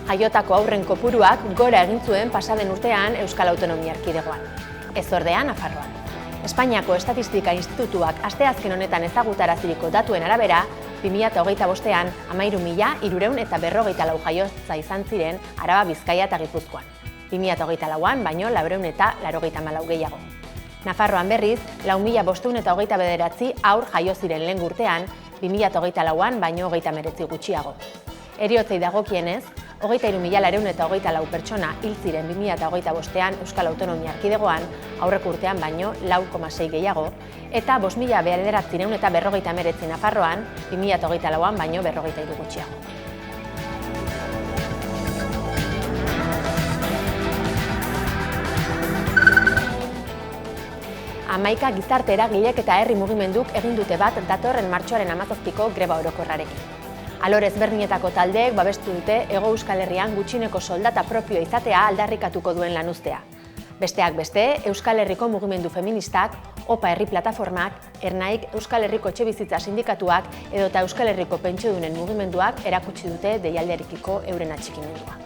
Jaiotako haurren kopuruak gora egin zuen pasaden urtean Euskal Autonomia Erkidegoan. Ez ordea Nafarroan. Espainiako Estatistika Institutuak asteazken honetan ezagutaraziriko datuen arabera, 2025ean 13.354 jaiotza izan ziren Araba, Bizkaia eta Gipuzkoan. 2024an baino 484 gehiago. Nafarroan berriz, 4.529 haur jaio ziren lehen urtean, 2024an baino 39 gutxiago. Heriotzei dagokienez, 23.224 pertsona hil ziren 2025ean Euskal Autonomia Erkidegoan, aurreko urtean baino 4,6 gehiago, eta 5.959 Nafarroan, 2024an baino 43 gutxiago. Hamaika gizarte eragilek eta herri mugimenduk egin dute bat datorren martxoaren 17ko greba orokorrarekin. Alor ezberdinetako taldeek babestu dute Hego Euskal Herrian gutxieneko soldata propioa izatea aldarrikatuko duen lanuztea. Besteak beste, Euskal Herriko mugimendu feministak, OPA Herri Plataformak, Ernaik, Euskal Herriko Etxebizitza Sindikatuak edota Euskal Herriko pentsiodunen mugimenduak erakutsi dute deialdiarekiko euren atxikimendua.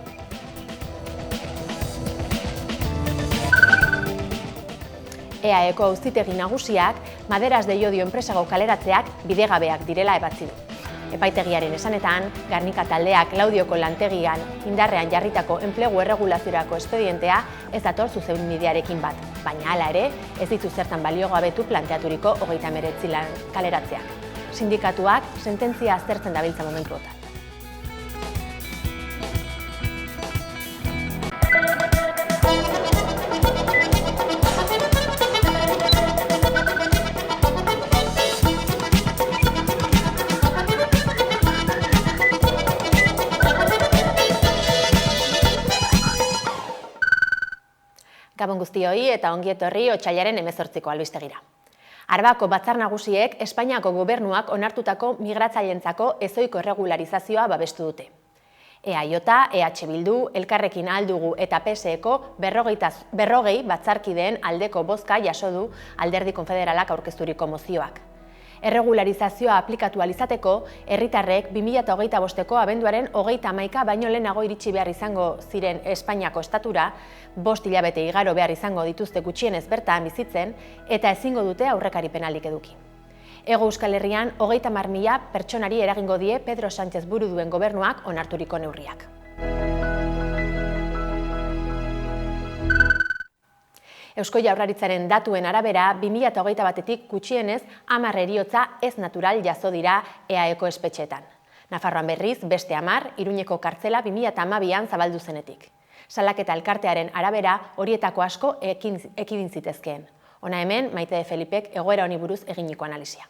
EAEko auzitegi nagusiak Maderas de Llodio enpresago kaleratzeak bidegabeak direla ebatzi du. Epaitegiaren esanetan, Garnika taldeak Laudioko lantegian indarrean jarritako enplegu erregulaziorako espedientea ez dator zuzenbidearekin bat, baina hala ere ez ditu zertan baliogabetu planteaturiko 39 lan kaleratzeak. Sindikatuak sententzia aztertzen dabiltza momentuotan. Gabon guztioi eta ongi etorri otsailaren 18ko albistegira. Arabako batzar nagusiek Espainiako gobernuak onartutako migratzaileentzako ezohiko erregularizazioa babestu dute. EAJ, EH Bildu, Elkarrekin Ahal Dugu eta PSeko 40 batzarkideen aldeko bozka jaso du Alderdi Konfederalak aurkezturiko mozioak. Erregularizazioa aplikatu alizateko, herritarrek 2025ko abenduaren 31 baino lehenago iritsi behar izango ziren Espainiako estatura, 5 hilabete igaro behar izango dituzte gutxienez bertan bizitzen eta ezingo dute aurrekari penalik eduki. Hego Euskal Herrian 30.000 pertsonari eragingo die Pedro Sánchez buru duen gobernuak onarturiko neurriak. Eusko Jaurlaritzaren datuen arabera, 2021etik gutxienez 10 heriotza ez natural jazo dira EAEko espetxeetan. Nafarroan berriz, beste 10, Iruñeko kartzela 2012an zabaldu zenetik. Salaketa elkartearen arabera horietako asko ekidin zitezkeen. Hona hemen, Maite de Felipek egoera honi buruz eginiko analisia.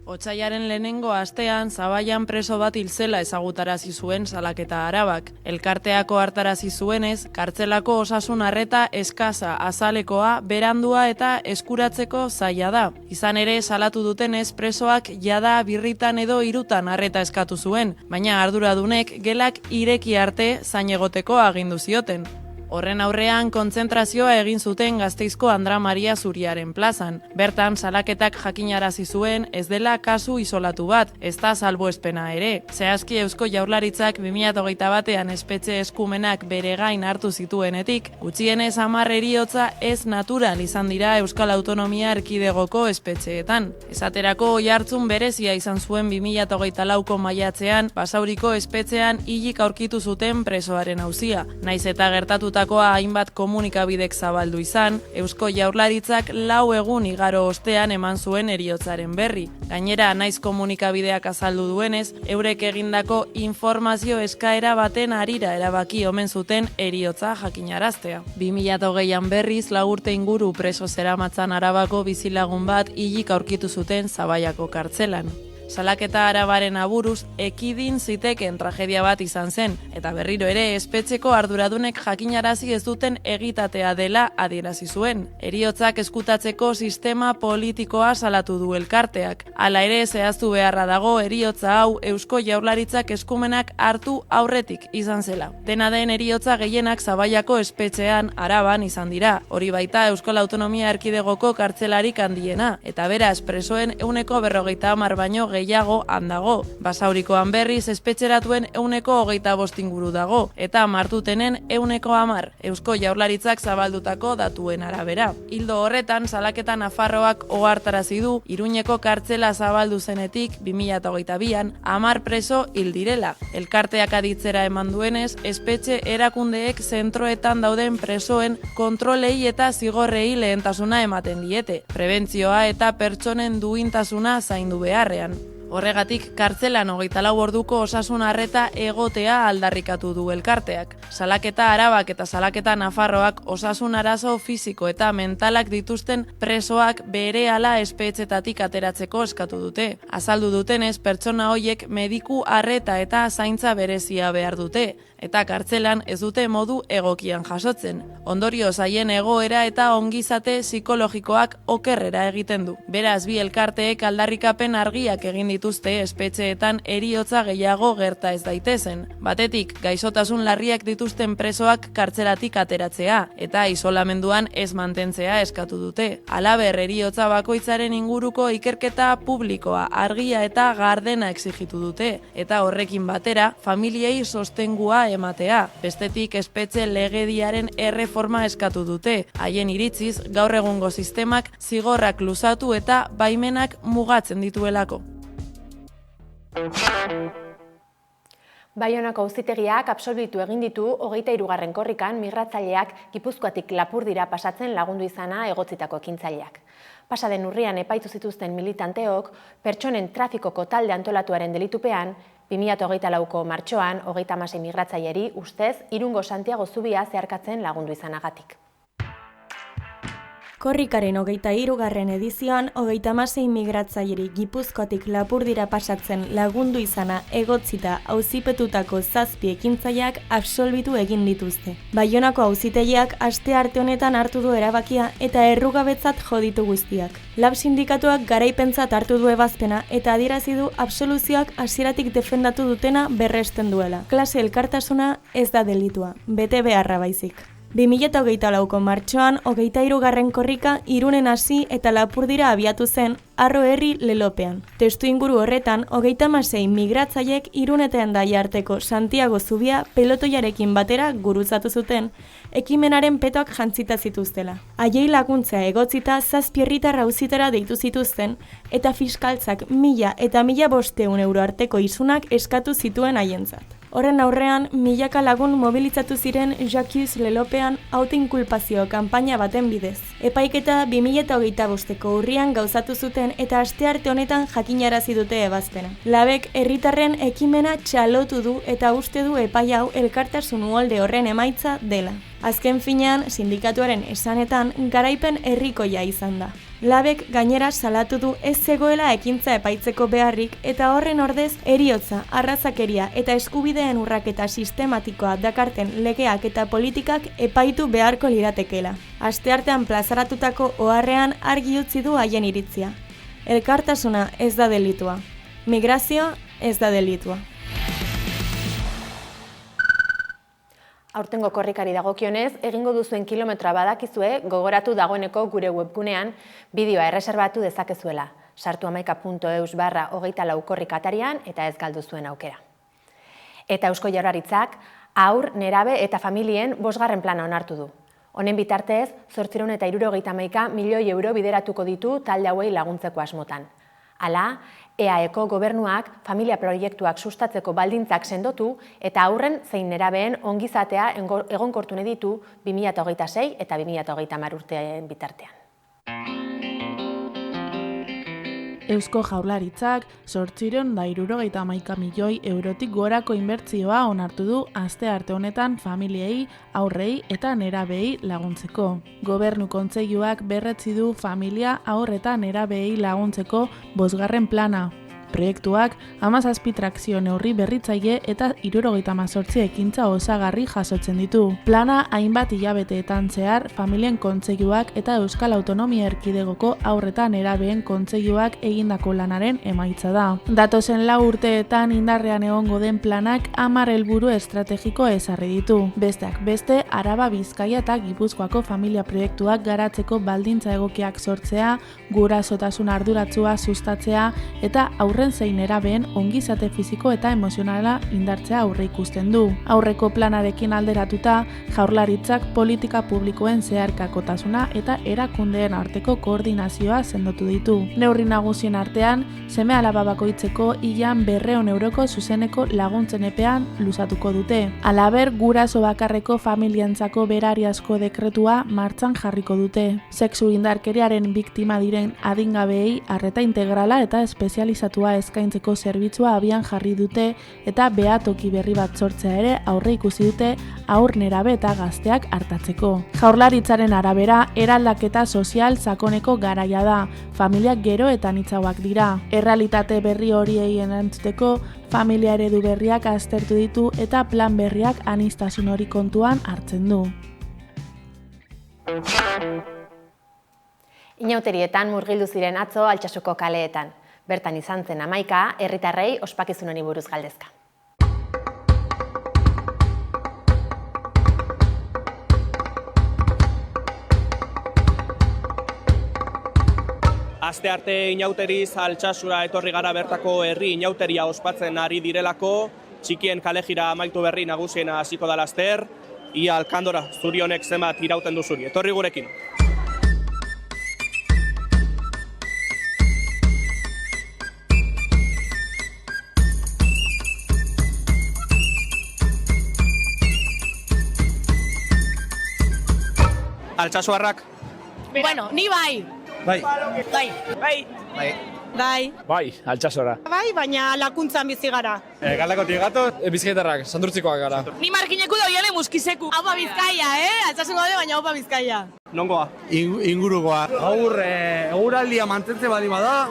Otsailaren lehenengo astean Zabaian preso bat hil zela ezagutarazi zuen Salaketa Arabak. Elkarteako hartarazi zuenez, kartzelako osasun arreta eskasa, azalekoa, berandua eta eskuratzeko zaila da. Izan ere, salatu dutenez presoak jada birritan edo 3 arreta eskatu zuen, baina arduradunek gelak ireki arte zain egoteko agindu zioten. Horren aurrean kontzentrazioa egin zuten Gasteizko Andra Maria Zuriaren plazan. Bertan salaketak jakinarazi zuen ez dela kasu isolatu bat, ez da salbuespena ere. Zehazki Eusko Jaurlaritzak 2021ean espetxe eskumenak bere gain hartu zituenetik, gutxienez 10 heriotza ez natural izan dira Euskal Autonomia Erkidegoko espetxeetan. Esaterako oihartzun berezia izan zuen 2024ko maiatzean, Basauriko espetxean hilik aurkitu zuten presoaren auzia. Naiz eta gertatutakoa hainbat komunikabidek zabaldu izan, Eusko Jaurlaritzak 4 egun igaro ostean eman zuen heriotzaren berri. Gainera, naiz komunikabideak azaldu duenez, eurek egindako informazio eskaera baten harira erabaki omen zuten heriotza jakinaraztea. 2020an berriz 4 urte inguru preso zeramatzan Arabako bizilagun bat hilik aurkitu zuten Zabaiako kartzelan. Salaketa Arabaren aburuz ekidin ziteken tragedia bat izan zen, eta berriro ere espetxeko arduradunek jakinarazi ez duten egitatea dela adierazi zuen. Heriotzak eskutatzeko sistema politikoa salatu du elkarteak. Hala ere zehaztu beharra dago heriotza hau Eusko Jaurlaritzak eskumenak hartu aurretik izan zela. Dena den heriotza gehienak Zabaiako espetxean Araban izan dira. Hori baita Euskal Autonomia Erkidegoko kartzelarik handiena, eta beraz presoen 40% baino gehiago handago. Basaurikoan berriz espetxeratuen 125 inguru dago, eta Martutenen 110, Eusko Jaurlaritzak zabaldutako datuen arabera. Ildo horretan, salaketa Nafarroak ohartarazi du Iruñeko kartzela zabaldu zenetik 2022an 10 preso hil direla. Elkarteak aditzera eman duenez, espetxe erakundeek zentroetan dauden presoen kontrolei eta zigorrei lehentasuna ematen diete, prebentzioa eta pertsonen duintasuna zaindu beharrean. Horregatik, kartzelan 24 orduko osasun arreta egotea aldarrikatu du elkarteak. Salaketa Arabak eta salaketa Nafarroak osasun arazo fisiko eta mentalak dituzten presoak berehala espetxetatik ateratzeko eskatu dute. Azaldu dutenez, pertsona hoiek mediku arreta eta zaintza berezia behar dute, eta kartzelan ez dute modu egokian jasotzen. Ondorioz haien egoera eta ongizate psikologikoak okerrera egiten du. Beraz, bi elkarteek aldarrikapen argiak egin dituzte espetxeetan heriotza gehiago gerta ez daitezen. Batetik, gaixotasun larriak dituzten presoak kartzelatik ateratzea, eta isolamenduan ez mantentzea eskatu dute. Halaber, heriotza bakoitzaren inguruko ikerketa publikoa, argia eta gardena exigitu dute, eta horrekin batera, familiei sostengua ematea. Bestetik, espetxe legediaren erreforma eskatu dute. Haien iritziz, gaur egungo sistemak zigorrak luzatu eta baimenak mugatzen dituelako. Baionako auzitegiak absolbitu egin ditu 23. korrikan migratzaileak Gipuzkoatik Lapurdira pasatzen lagundu izana egotzitako ekintzaileak. Pasaden urrian epaitu zituzten militanteok pertsonen trafikoko talde antolatuaren delitupean 2024ko martxoan 36 migratzaileri ustez Irungo Santiago zubia zeharkatzen lagundu izanagatik. Korrikaren 23. edizioan 36 migratzaileri Gipuzkoatik Lapurdira pasatzen lagundu izana egotzita auzipetutako 7 ekintzaileak absolbitu egin dituzte. Baionako auzitegiak astearte honetan hartu du erabakia eta errugabetzat jo ditu guztiak. Lab sindikatuak garaipentzat hartu du ebazpena eta adierazi du absoluzioak hasieratik defendatu dutena berresten duela. Klase elkartasuna ez da delitua, bete beharra baizik. 2024ko martxoan 23. korrika Irunen hasi eta Lapurdira abiatu zen Arro herri lelopean. Testu inguru horretan 36 migratzaileek Irunetean Daiarteko Santiago zubia pelotoiarekin batera gurutzatu zuten, ekimenaren petoak jantzita zituztela. Haiei laguntzea egotzita 7 herritar auzitara deitu zituzten eta fiskaltzak 1000 eta 1500 euro arteko isunak eskatu zituen haientzat. Horren aurrean, milaka lagun mobilizatu ziren Jacques lelopean autoinkulpazio kanpaina baten bidez. Epaiketa 2025ko urrian gauzatu zuten eta astearte honetan jakinarazi dute ebazpena. Labek herritarren ekimena txalotu du eta uste du epai hau elkartasun uholde horren emaitza dela. Azken finean, sindikatuaren esanetan garaipen herrikoia izan da. Labek gainera salatu du ez zegoela ekintza epaitzeko beharrik eta horren ordez heriotza, arrazakeria eta eskubideen urraketa sistematikoa dakarten legeak eta politikak epaitu beharko liratekeela. Asteartean plazaratutako oharrean argi utzi du haien iritzia. Elkartasuna ez da delitua. Migrazioa ez da delitua. Aurtengo korrikari dagokionez, egingo duzuen kilometroa badakizue, gogoratu dagoeneko gure webgunean bideoa erreserbatu dezakezuela. Sartu amaika.eus/24 korrika atarian eta ez galdu zuen aukera. Eta Eusko Jaurlaritzak haur, nerabe eta familien 5. plana onartu du. Honen bitartez, 871 milioi euro bideratuko ditu talde hauei laguntzeko asmotan. Hala, EAEko gobernuak familia proiektuak sustatzeko baldintzak sendotu eta haurren zein nerabeen ongizatea egonkortu nahi ditu 2026 eta 2030 urteen bitartean. Eusko Jaurlaritzak 871 milioi eurotik gorako inbertsioa onartu du astearte honetan familiei, haurrei eta nerabeei laguntzeko. Gobernu Kontseiluak berretsi du familia, haur eta nerabeei laguntzeko 5. plana. Proiektuak 17 trakzio neurri berritzaile eta 78 ekintza osagarri jasotzen ditu. Plana hainbat hilabeteetan zehar familien kontseiluak eta Euskal Autonomia Erkidegoko haur eta nerabeen kontseiluak egindako lanaren emaitza da. Datozen 4 urteetan indarrean egongo den planak 10 helburu estrategiko ezarri ditu. Besteak beste, Araba, Bizkaia eta Gipuzkoako familia proiektuak garatzeko baldintza egokiak sortzea, gurasotasun arduratsua sustatzea eta haurren haurren zein nerabeen ongizate fisiko eta emozionala indartzea aurreikusten du. Aurreko planarekin alderatuta, Jaurlaritzak politika publikoen zeharkakotasuna eta erakundeen arteko koordinazioa sendotu ditu. Neurri nagusien artean, seme-alaba bakoitzeko hilean 200 euroko zuzeneko laguntzen epean luzatuko dute. Halaber, guraso bakarreko familiantzako berariazko dekretua martxan jarriko dute. Sexu indarkeriaren biktima diren adingabeei arreta integrala eta espezializatua eskaintzeko zerbitzua abian jarri dute eta behatoki berri bat sortzea ere aurre ikusi dute haur nerabe eta gazteak artatzeko. Jaurlaritzaren arabera, eraldaketa sozial sakoneko garaia da, familiak gero eta anitzagoak dira. Errealitate berri horiei erantzuteko, familia eredu berriak aztertu ditu eta plan berriak aniztasun hori kontuan hartzen du. Inauterietan murgildu ziren atzo Altsasuko kaleetan. Bertan izan zen 11 herritarrei ospakizun honi buruz galdezka. Astearte inauteriz Altsasura etorri gara bertako herri inauteria ospatzen ari direlako, txikien kalejira amaitu berri nagusiena hasiko da laster, ia alkandora zuri honek zenbat irauten du zuri. Etorri gurekin. Altsasuarrak? Bueno, ni bai. Bai. Bai, Altsasora. Bai, baina lakuntzan bizi gara. Galdakotik gatoz, Bizkaitarrak, Santurtzikoak gara. Ni markineku da oiale muskizeku. Haupa Bizkaia, Altsasuko gaude, baina haupa Bizkaia. Nongoa? Ingurukoa. Eguraldia mantentze bali bada,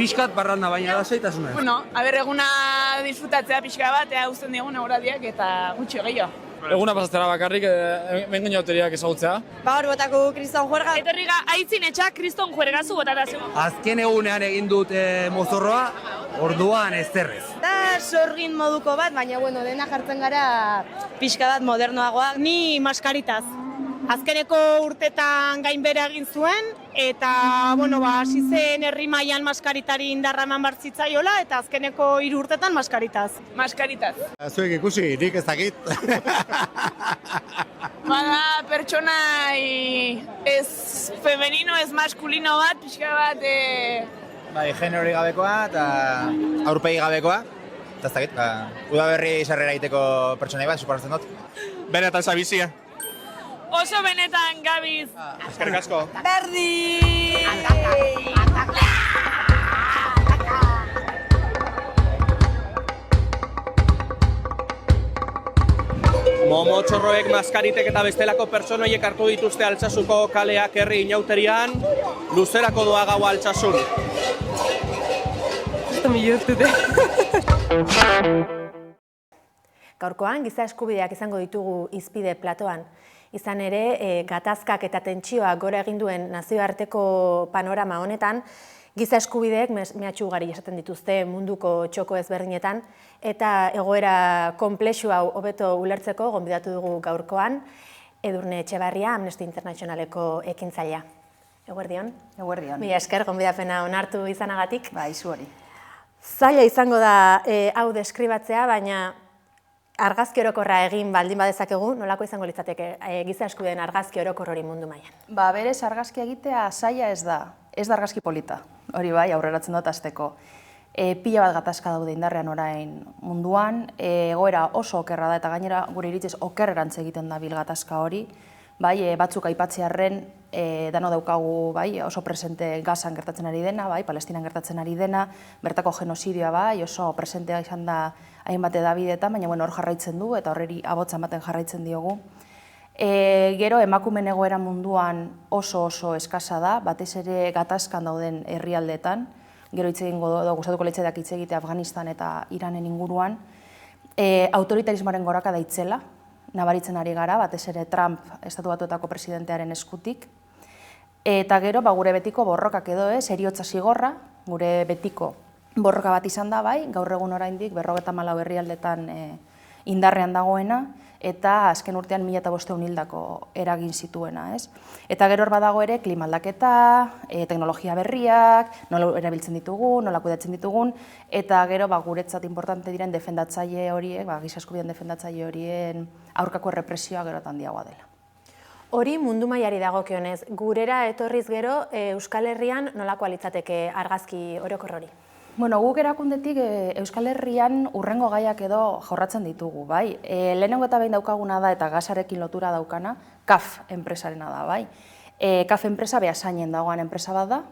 pixkat barranda baina da zeitasuna. Bueno, eguna disfrutatzea pixka bat, uzten digun eguraldiak eta gutxi gehiago. Eguna pasatzera bakarrik, mengo inauteriak ezagutzea. Hor botako kriston juerga. Etorri aitzin etxak kriston juergazu botatazio. Azken egunean egin dut mozorroa, orduan ez zerrez. Da sorgin moduko bat, baina dena jartzen gara pixka bat modernoagoa. Ni maskaritaz. Azkeneko urtetan gainbera egin zuen, eta, hasi zen herri mailan maskaritari indarra eman bartzitzaiola, eta azkeneko 3 urtetan maskaritaz. Maskaritaz. Zuek ikusi, nik ez dakit. Bada pertsonai ez femenino, ez maskulino bat, pixka bat... Bai, genero gabekoa eta aurpegi gabekoa. Eta ez dakit, udaberri sarrera egiteko pertsonai bat, suposatzen dut. Benetan zabizia. Oso benetan, Gabiz. Eskerrik asko. Berdi! Momo txorroek, maskaritek eta bestelako pertsonoiek hartu dituzte Altsasuko kaleak herri inauterian, luzerako doa gaua Altsasun. Gaurkoan, giza eskubideak izango ditugu hizpide platoan. Izan ere, gatazkak eta tentsioak gora egin duen nazioarteko panorama honetan, giza eskubideek mehatxu ugari esaten dituzte munduko txoko ezberdinetan, eta egoera konplexu hau hobeto ulertzeko gonbidatu dugu gaurkoan, Edurne Etxebarria, Amnesty Internationaleko ekintzailea. Eguerdion? Eguerdion. Mila esker, gonbidapena onartu izanagatik. Ba, izu hori. Zaila izango da hau deskribatzea, baina argazki orokorra egin baldin badezakegu, nolako izango litzateke giza eskubideen argazki orokor hori mundu mailan? Ba, berez argazki egitea zaila ez da argazki polita. Hori bai, aurreratzen dut hasteko. Pila bat gatazka daude indarrean orain munduan, egoera oso okerra da eta gainera gure iritziz okerrerantz egiten da bil gatazka hori. Bai, batzuk aipatzearren dano daukagu, bai, oso presente Gazan gertatzen ari dena, bai, Palestinan gertatzen ari dena, bertako genozidioa bai, oso presentea izan da hainbat edabideetan, baina hor jarraitzen du eta horreri abotza ematen jarraitzen diogu. Gero emakumeen egoera munduan oso eskasa da, batez ere gatazkan dauden herrialdeetan, gero hitz egingo gustatuko litzaidak hitz egitea Afganistan eta Iranen inguruan, autoritarismoaren gorakada itzela, nabaritzen ari gara, batez ere Trump Estatu Batuetako presidentearen eskutik. Eta gero, gure betiko borrokak edo heriotza zigorra, gure betiko borroka bat izan da bai, gaur egun oraindik 54 herrialdetan indarrean dagoena, eta azken urtean 1500 hildako eragin zituena, ez? Eta gero hor badago ere klima aldaketa, teknologia berriak, nola erabiltzen ditugun, nola kudeatzen ditugun, eta gero guretzat importante diren defendatzaile horiek, giza eskubideen defendatzaile horien aurkako errepresioa gero eta handiagoa dela. Hori mundu mailari dagokionez, gurera etorriz gero Euskal Herrian nolakoa litzateke argazki orokor hori? Bueno, guk erakundetik Euskal Herrian urrengo gaiak edo jorratzen ditugu, bai. Lehenengo eta behin daukaguna da eta gasarekin lotura daukana, CAF enpresarena da, bai. CAF enpresa Beasainen dagoan enpresa bat da,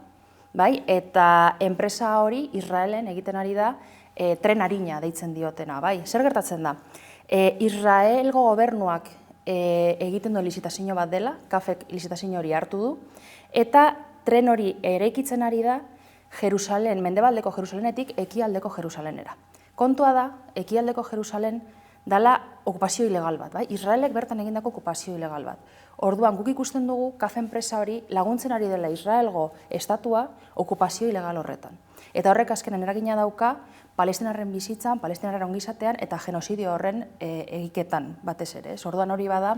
bai, eta enpresa hori Israelen egiten ari da tren arina deitzen diotena, bai. Zer gertatzen da? Israelgo gobernuak egiten duen lizitazio bat dela, CAFek lizitazio hori hartu du, eta tren hori eraikitzen ari da Jerusalen, mendebaldeko Jerusalenetik ekialdeko Jerusalenera. Kontua da, ekialdeko Jerusalen dela okupazio ilegal bat, bai? Israelek bertan egindako okupazio ilegal bat. Orduan, guk ikusten dugu CAF enpresa hori laguntzen ari dela Israelgo estatua okupazio ilegal horretan. Eta horrek azkenen eragina dauka palestinarren bizitzan, palestinarren ongizatean eta genozidio horren egiketan batez ere. Orduan hori bada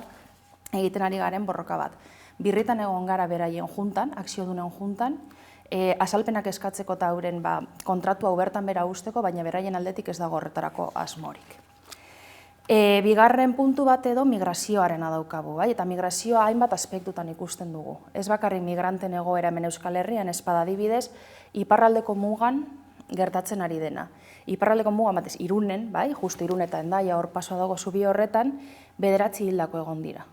egiten ari garen borroka bat. Birritan egon gara beraien juntan, akziodunen juntan, azalpenak eskatzeko eta euren kontratua bertan bera usteko, baina beraien aldetik ez dago horretarako asmorik. Bigarren puntu bat edo migrazioarena daukagu, bai? Eta migrazioa hainbat aspektutan ikusten dugu. Ez bakarrik migranten egoera hemen Euskal Herrian, ez bada adibidez, iparraldeko mugan gertatzen ari dena. Iparraldeko mugan batez Irunen, bai? Justu Irun eta Hendaia hor pasoa dago zubi horretan, 9 hildako egon dira.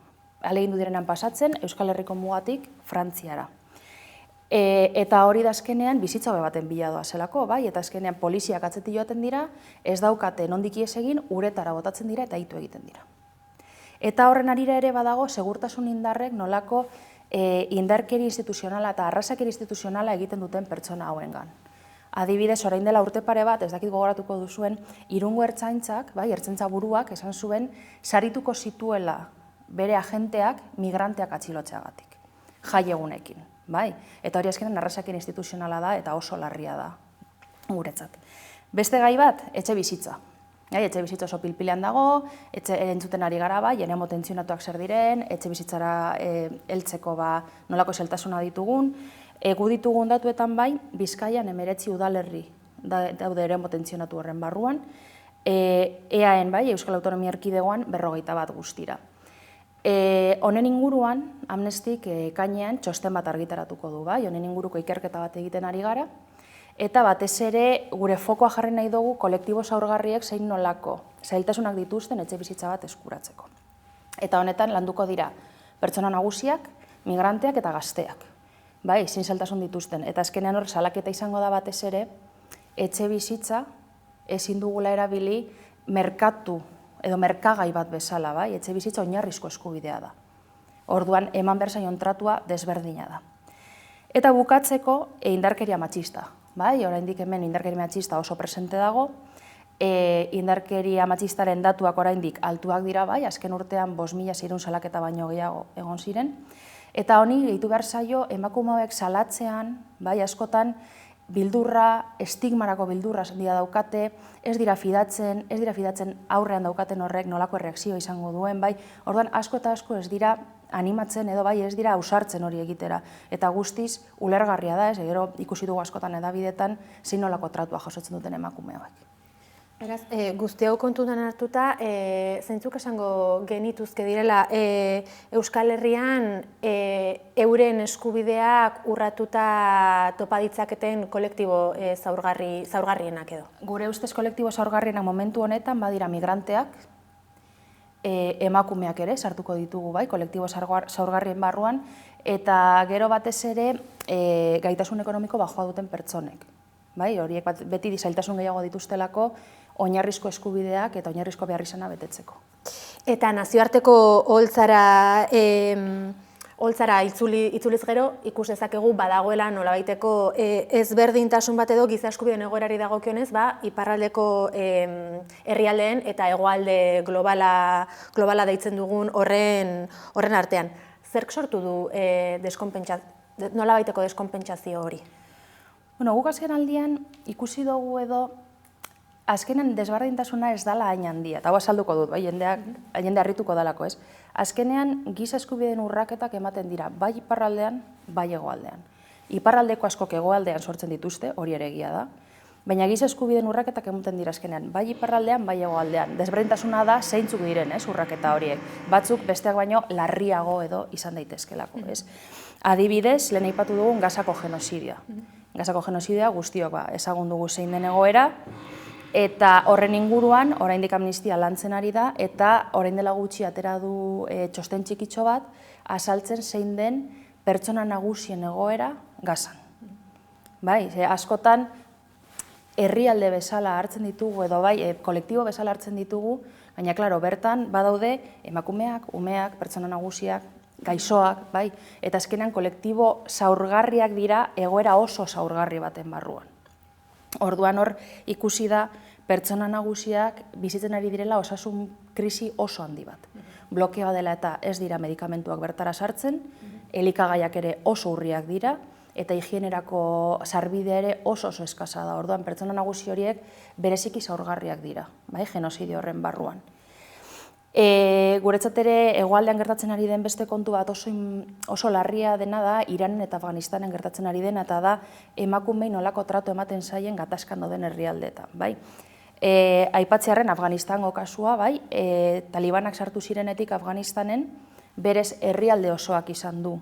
Ahalegindu direnean pasatzen, Euskal Herriko mugatik Frantziara. Eta hori da azkenean bizitza hobe baten bila doa zelako, bai, eta azkenean poliziak atzetik joaten dira, ez daukate nondik ihes egin, uretara botatzen dira eta hitu egiten dira. Eta horren arira ere badago segurtasun indarrek nolako indarkeri instituzionala eta arrazakeri instituzionala egiten duten pertsona hauengan. Adibidez, orain dela urte pare bat, ez dakit gogoratuko duzuen, Irungo ertzaintzak, bai, ertzaintza buruak esan zuen sarituko zituela bere agenteak migranteak atxilotzeagatik, jai egunekin. Bai, eta hori azkenean arrazakeri instituzionala da eta oso larria da guretzat. Beste gai bat, etxe bizitza. Etxe bizitza oso pilpilean dago, entzuten ari gara bai, eremu tentsionatuak zer diren, etxe bizitzara heltzeko nolako zeltasuna ditugun. Gu ditugun datuetan bai, Bizkaian 19 udalerri daude eremu tentsionatu horren barruan, EAen bai, Euskal Autonomia Erkidegoan 51 guztira. Honen inguruan, Amnestik ekainean txosten bat argitaratuko du, bai, honen inguruko ikerketa bat egiten ari gara, eta batez ere gure fokoa jarri nahi dugu kolektibo zaurgarriek zein nolako zailtasunak dituzten etxe bizitza bat eskuratzeko. Eta honetan landuko dira pertsona nagusiak, migranteak eta gazteak, bai, zein zailtasun dituzten, eta azkenean hor salaketa izango da batez ere etxe bizitza ezin dugula erabili merkatu edo merkagai bat bezala, bai, etxe bizitza oinarrizko eskubidea da. Orduan, eman behar zaion tratua desberdina da. Eta bukatzeko, indarkeria matxista, bai, oraindik hemen indarkeria matxista oso presente dago, indarkeria matxistaren datuak oraindik altuak dira, bai, azken urtean 5.600 salaketa baino gehiago egon ziren, eta honi gehitu behar zaio emakume hauek salatzean, bai, askotan, bildurra, estigmarako bildurra dira daukate, ez dira fidatzen aurrean daukaten horrek nolako erreakzio izango duen, bai, orduan asko eta asko ez dira animatzen edo bai ez dira ausartzen hori egitera. Eta guztiz, ulergarria da, ez, gero ikusi dugu askotan edabidetan, zein nolako tratua jasotzen duten emakume hauek. Beraz, guzti hau kontutan hartuta, zeintzuk esango genituzke direla Euskal Herrian euren eskubideak urratuta topa ditzaketen kolektibo zaurgarrienak edo? Gure ustez kolektibo zaurgarrienak momentu honetan badira migranteak, emakumeak ere sartuko ditugu bai, kolektibo zaurgarrien barruan, eta gero batez ere gaitasun ekonomiko bajoa duten pertsonek. Bai, horiek beti zailtasun gehiago dituztelako oinarrizko eskubideak eta oinarrizko beharrizana betetzeko. Eta nazioarteko holtzara itzuliz gero, ikus dezakegu badagoela nolabaiteko ezberdintasun bat edo giza eskubideen egoerari dagokionez, iparraldeko herrialdeen eta hegoalde globala deitzen dugun horren artean. Zerk sortu du nolabaiteko deskonpentsazio hori? Bueno, guk azken aldian ikusi dugu edo azkenean desberdintasuna ez dala hain handia, eta hau azalduko dut, bai, jende harrituko dalako, ez? Azkenean, giza eskubideen urraketak ematen dira, bai iparraldean, bai hegoaldean. Iparraldeko askok hegoaldean sortzen dituzte, hori ere egia da, baina giza eskubideen urraketak ematen dira azkenean, bai iparraldean, bai hegoaldean. Desberdintasuna da zeintzuk diren, ez, urraketa horiek. Batzuk besteak baino larriago edo izan daitezkelako, ez? Adibidez, lehen aipatu dugun Gazako genozidioa. Gazako genozidioa guztiok ezagun dugu zein den egoera, eta horren inguruan, oraindik amnistia lantzen ari da, eta orain dela gutxi atera du txosten txikitxo bat, azaltzen zein den pertsona nagusien egoera Gazan. Bai, askotan herrialde bezala hartzen ditugu, edo bai, kolektibo bezala hartzen ditugu, baina, klaro, bertan badaude emakumeak, umeak, pertsona nagusiak, gaixoak, bai, eta azkenean kolektibo zaurgarriak dira egoera oso zaurgarri baten barruan. Orduan hor ikusi da pertsona nagusiak bizitzen ari direla osasun krisi oso handi bat. Blokeoa dela eta ez dira medikamentuak bertara sartzen, elikagaiak ere oso urriak dira, eta higienerako sarbidea ere oso eskasa da. Orduan pertsona nagusi horiek bereziki zaurgarriak dira, bai, genozidio horren barruan. Guretzat ere hegoaldean gertatzen ari den beste kontu bat oso larria dena da Iranen eta Afganistanen gertatzen ari dena, eta da emakumei nolako trato ematen zaien gatazkan dauden herrialdeetan, bai. Aipatzearren Afganistango kasua, bai, talibanak sartu zirenetik Afganistanen berez herrialde osoak izan du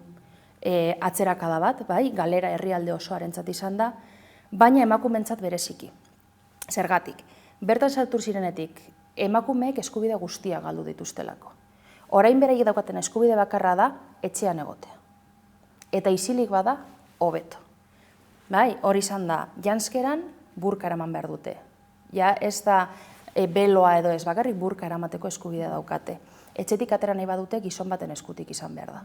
atzerakada bat, bai, galera herrialde osoarentzat izan da, baina emakumeentzat bereziki. Zergatik, bertan sartu zirenetik emakumeek eskubide guztia galdu dituztelako. Orain beraiek daukaten eskubide bakarra da etxean egotea. Eta isilik bada, hobeto. Bai, hori izan da, janskeran burka eraman behar dute. Ja, ez da beloa edo ez bakarrik burka eramateko eskubidea daukate. Etxetik atera nahi badute gizon baten eskutik izan behar da.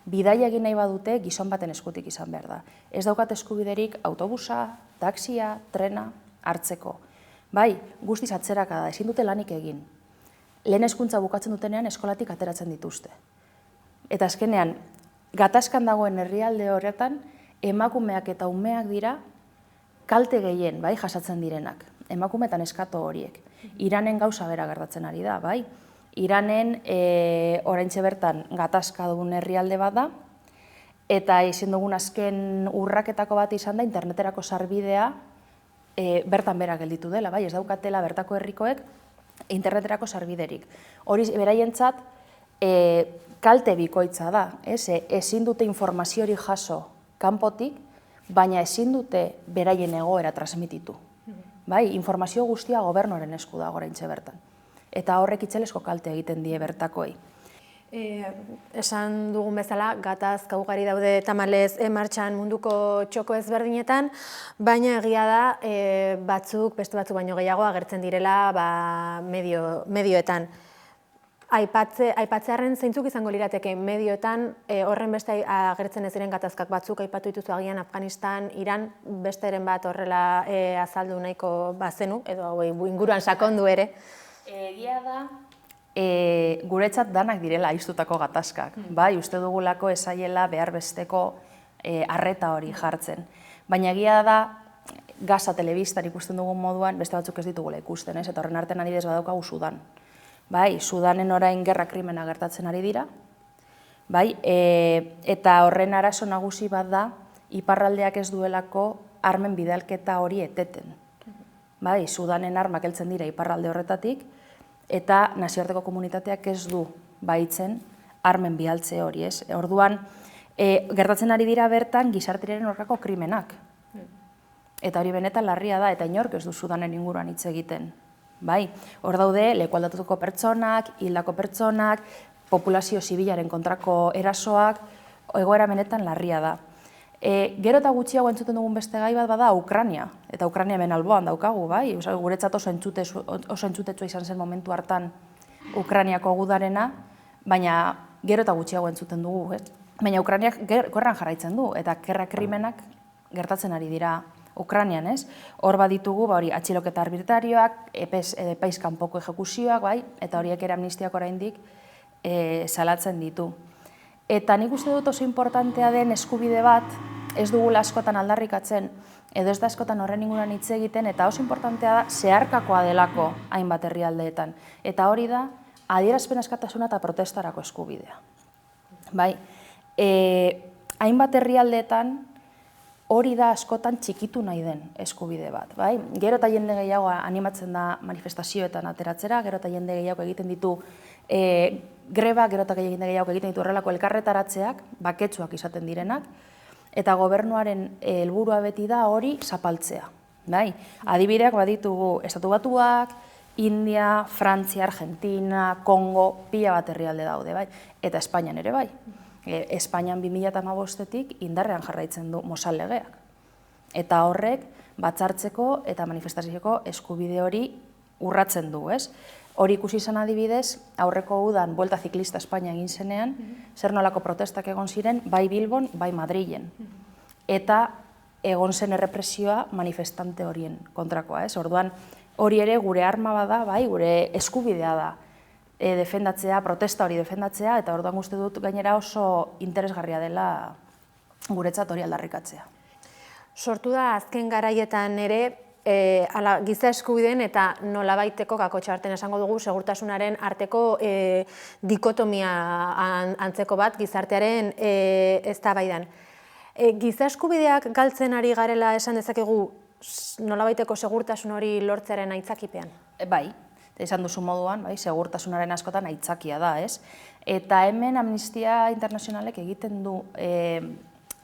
Bidaia egin nahi badute gizon baten eskutik izan behar da. Ez daukat eskubiderik autobusa, taxia, trena hartzeko. Bai, guztiz atzeraka da, ezin dute lanik egin. Lehen hezkuntza bukatzen dutenean eskolatik ateratzen dituzte. Eta azkenean, gatazkan dagoen herrialde horretan, emakumeak eta umeak dira kalte gehien, bai, jasatzen direnak. Emakume eta neskato horiek. Iranen gauza bera gertatzen ari da, bai. Iranen oraintxe bertan gatazka dugun herrialde bat da, eta ezin dugun azken urraketako bat izan da interneterako sarbidea bertan bera gelditu dela, bai, ez daukatela bertako herrikoek interneterako sarbiderik. Hori beraientzat kalte bikoitza da, ezin dute informazio hori jaso kanpotik, baina ezin dute beraien egoera transmititu. Bai, informazio guztia gobernuaren esku da oraintxe bertan. Eta horrek itzelesko kalte egiten die bertakoei. Esan dugun bezala, gatazka ugari daude tamalez martxan munduko txoko ezberdinetan, baina egia da batzuk, beste batzuk baino gehiago agertzen direla medioetan. Aipatzearen zeintzuk izango lirateke medioetan horren beste agertzen ez diren gatazkak batzuk aipatu dituzu agian Afganistan, Iran, besteren bat horrela azaldu nahiko bazenu, edo inguruan sakondu ere. Egia da, guretzat danak direla aiztutako gatazkak. Bai, uste dugulako ezaiela behar besteko arreta hori jartzen. Baina egia da, Gaza telebistan ikusten dugun moduan, beste batzuk ez ditugula ikusten, eta horren artean adibidez badaukagu Sudan. Bai, Sudanen orain gerra krimena gertatzen ari dira, bai, eta horren arazo nagusi bat da, iparraldeak ez duelako armen bidalketa hori eteten. Bai, Sudanen armak heltzen dira iparralde horretatik, eta nazioarteko komunitateak ez du baitzen armen bidaltze hori, ez? Orduan, gertatzen ari dira bertan gizartearen aurkako krimenak. Eta hori benetan larria da, eta inork ez du Sudanen inguruan hitz egiten. Bai, hor daude, lekualdatuko pertsonak, hildako pertsonak, populazio zibilaren kontrako erasoak, egoera benetan larria da. Gero eta gutxiago entzuten dugun beste gai bat bada Ukrania, eta Ukrania hemen alboan daukagu, bai? Guretzat oso entzutetsua izan zen momentu hartan Ukrainiako gudarena, baina gero eta gutxiago entzuten dugu, ez? Baina Ukrainiak gerran jarraitzen du, eta gerra krimenak gertatzen ari dira Ukrainian, ez? Hor baditugu, hori atxiloketa arbitrarioak, epaiz kanpoko ejekuzioak, bai? Eta horiek ere amnistiak oraindik salatzen ditu. Eta nik uste dut oso importantea den eskubide bat, ez dugula askotan aldarrikatzen, edo ez da askotan horren inguruan hitz egiten, eta oso importantea da zeharkakoa delako hainbat herrialdeetan. Eta hori da, adierazpen askatasuna eta protestarako eskubidea. Bai, hainbat herrialdeetan hori da askotan txikitu nahi den eskubide bat. Bai? Gero eta jende gehiago animatzen da manifestazioetan ateratzera, gero eta jende gehiago egiten ditu greba, gero eta jende gehiago egiten ditu horrelako elkarretaratzeak, baketsuak izaten direnak, eta gobernuaren helburua beti da hori zapaltzea. Bai? Adibideak baditugu Estatu Batuak, India, Frantzia, Argentina, Kongo, pila bat herrialde daude, bai? Eta Espainian ere bai. Espainian 2015-etik indarrean jarraitzen du Mosal legeak. Eta horrek batzartzeko eta manifestazioko eskubide hori urratzen du, ez? Hori ikusi izan adibidez, aurreko udan Vuelta Ziklista Espainia egin zenean, zer nolako protestak egon ziren, bai Bilbon, bai Madrilen. Eta egon zen errepresioa manifestante horien kontrakoa, ez? Orduan, hori ere gure arma bada, bai, gure eskubidea da defendatzea, protesta hori defendatzea, eta orduan uste dut gainera oso interesgarria dela guretzat hori aldarrikatzea. Sortu da azken garaietan ere, giza eskubideen eta nolabaiteko kakotxarten esango dugu segurtasunaren arteko dikotomia antzeko bat gizartearen eztabaidan. Giza eskubideak galtzen ari garela esan dezakegu nolabaiteko segurtasun hori lortzearen aitzakipean? Bai, esan duzu moduan, segurtasunaren askotan aitzakia da, ez? Eta hemen Amnistia Internazionalek egiten du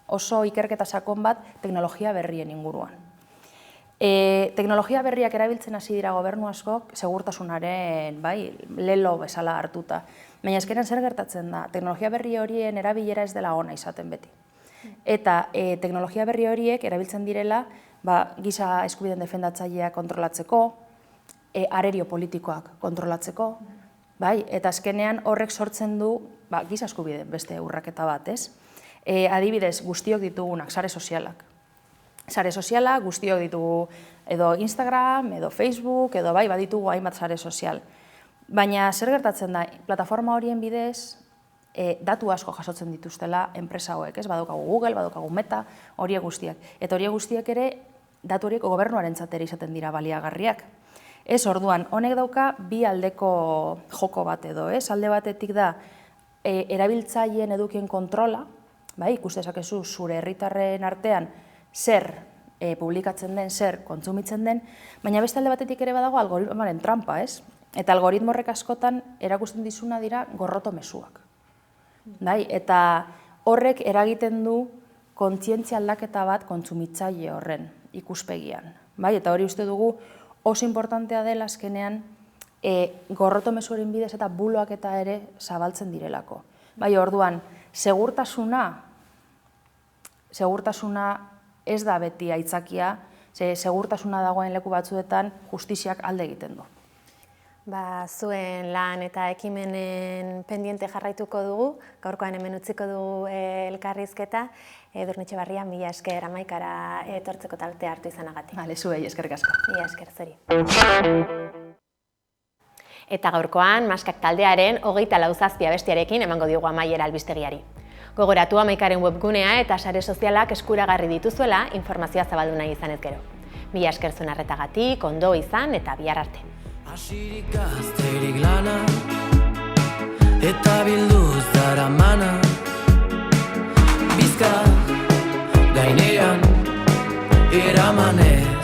oso ikerketa sakon bat teknologia berrien inguruan. Teknologia berriak erabiltzen hasi dira gobernu askok segurtasunaren lelo bezala hartuta. Baina azkenean zer gertatzen da, teknologia berri horien erabilera ez dela ona izaten beti. Eta teknologia berri horiek erabiltzen direla giza eskubideen defendatzaileak kontrolatzeko, arerio politikoak kontrolatzeko, eta azkenean horrek sortzen du giza eskubideen beste urraketa bat, ez? Adibidez, guztiok ditugunak, sare sozialak. Sare sozialak guztiok ditugu edo Instagram, edo Facebook, edo baditugu hainbat sare sozial. Baina zer gertatzen da, plataforma horien bidez, datu asko jasotzen dituztela enpresa hauek, ez? Badaukagu Google, badaukagu Meta, horiek guztiak. Eta horiek guztiak ere, datu horiek gobernuaren ere izaten dira baliagarriak. Ez, orduan, honek dauka bi aldeko joko bat edo, ez? Alde batetik da, erabiltzaileen edukien kontrola, ikuste dezakezu zure herritarren artean zer publikatzen den, zer kontsumitzen den, baina beste alde batetik ere badago algoritmoaren trampa, ez? Eta algoritmo horrek askotan erakusten dizuna dira gorroto mezuak. Eta horrek eragiten du kontzientzia aldaketa bat kontsumitzaile horren ikuspegian. Eta hori uste dugu oso importantea dela azkenean gorroto mezuaren bidez eta buloak eta ere zabaltzen direlako. Orduan, segurtasuna ez da beti aitzakia, segurtasuna dagoen leku batzuetan justiziak alde egiten du. Zuen lan eta ekimenen pendiente jarraituko dugu, gaurkoan hemen utziko dugu elkarrizketa, Edurne-Etxebarria, mila esker Amaikara etortzeko talte hartu izanagatik. Zuei, eskerrik asko. Mila esker zuri. Eta gaurkoan, Maskak taldearen 24 abestiarekin emango diogu amaiera albistegiari. Gogoratu Amaikaren webgunea eta sare sozialak eskuragarri dituzuela informazioa zabaldu nahi izanez gero. Mila esker zuen arretagatik, ondo izan eta bihar arte. Asirik gazterik lana eta bilduz daramana bizka gainean eramanez